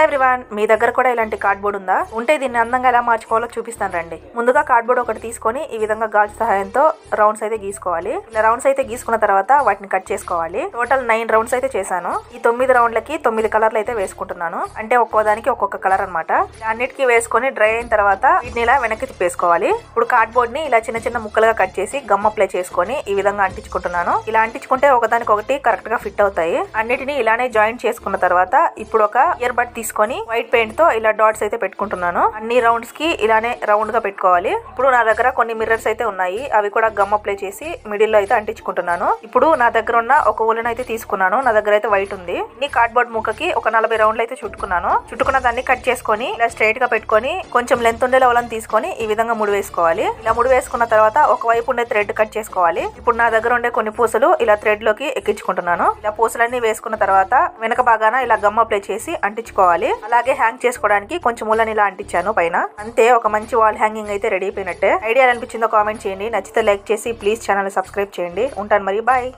Hello everyone, మీ దగ్గర కూడా ఇలాంటి కార్డ్బోర్డ్ ఉందా? ఉంటే దీన్ని అందంగా ఎలా మార్చుకోవాలో చూపిస్తాను రండి. ముందుగా కార్డ్బోర్డ్ ఒకటి తీసుకొని ఈ విధంగా గాజు సహాయంతో రౌండ్స్ అయితే గీసుకోవాలి. ఇలా రౌండ్స్ అయితే గీసుకున్న తర్వాత వాటిని కట్ చేసుకోవాలి. టోటల్ 9 రౌండ్స్ అయితే చేశాను. ఈ 9 రౌండ్లకి 9 కలర్లు అయితే వేసుకుంటున్నాను. అంటే ఒక్కోదానికి ఒక్కొక్క కలర్ అనమాట. అన్నిటికీ వేసుకొని డ్రై అయిన తర్వాత వీటిని ఇలా వెనక్కి తిప్పేసుకోవాలి. ఇప్పుడు కార్డ్బోర్డ్ ని ఇలా చిన్న చిన్న ముక్కలుగా కట్ చేసి గమ్ అప్లై చేసుకొని ఈ విధంగా అంటించుకుంటున్నాను. ఇలా అంటించుకుంటే ఒకదానికి ఒకటి కరెక్ట్ గా ఫిట్ అవుతాయి. అన్నిటిని ఇలానే జాయింట్ చేసుకున్న తర్వాత ఇప్పుడు ఒక ఇయర్ బడ్ తీసుకొని వైట్ పెయింట్ తో ఇలా డాట్స్ అయితే పెట్టుకుంటున్నాను. అన్ని రౌండ్స్ కి ఇలానే రౌండ్ గా పెట్టుకోవాలి. ఇప్పుడు నా దగ్గర కొన్ని మిర్రర్స్ అయితే ఉన్నాయి. అవి కూడా గమ్ అప్లై చేసి మిడిల్ లో అయితే అంటించుకుంటున్నాను. ఇప్పుడు నా దగ్గర ఉన్న ఒక ఉలెన్ అయితే తీసుకున్నాను. నా దగ్గర అయితే వైట్ ఉంది. ఈ కార్డ్బోర్డ్ ముక్కకి ఒక 40 రౌండ్లు అయితే చుట్టుకున్నాను. చుట్టుకున్న దాన్ని కట్ చేసుకొని ఇలా స్ట్రైట్ గా పెట్టుకొని కొంచెం లెంత్ ఉండే ఉలెన్ తీసుకొని ఈ విధంగా ముడి వేసుకోవాలి. ఇలా ముడి వేసుకున్న తర్వాత ఒక వైపు ఉండే థ్రెడ్ కట్ చేసుకోవాలి. ఇప్పుడు నా దగ్గర ఉండే కొన్ని పూసలు ఇలా థ్రెడ్ లోకి ఎక్కించుకుంటున్నాను. ఇలా పూసలన్నీ వేసుకున్న తర్వాత వెనక భాగాన ఇలా గమ్ అప్లై చేసి అంటించుకోవాలి. అలాగే హ్యాంగ్ చేసుకోవడానికి కొంచెం ఉలెన్ ఇలా అంటించాను పైన. అంతే, ఒక మంచి వాల్ హ్యాంగింగ్ అయితే రెడీ అయిపోయినట్టే. ఐడియా అనిపించిందో కామెంట్ చేయండి. నచ్చితే లైక్ చేసి ప్లీజ్ ఛానల్ సబ్స్క్రైబ్ చేయండి. ఉంటాను మరి, బాయ్.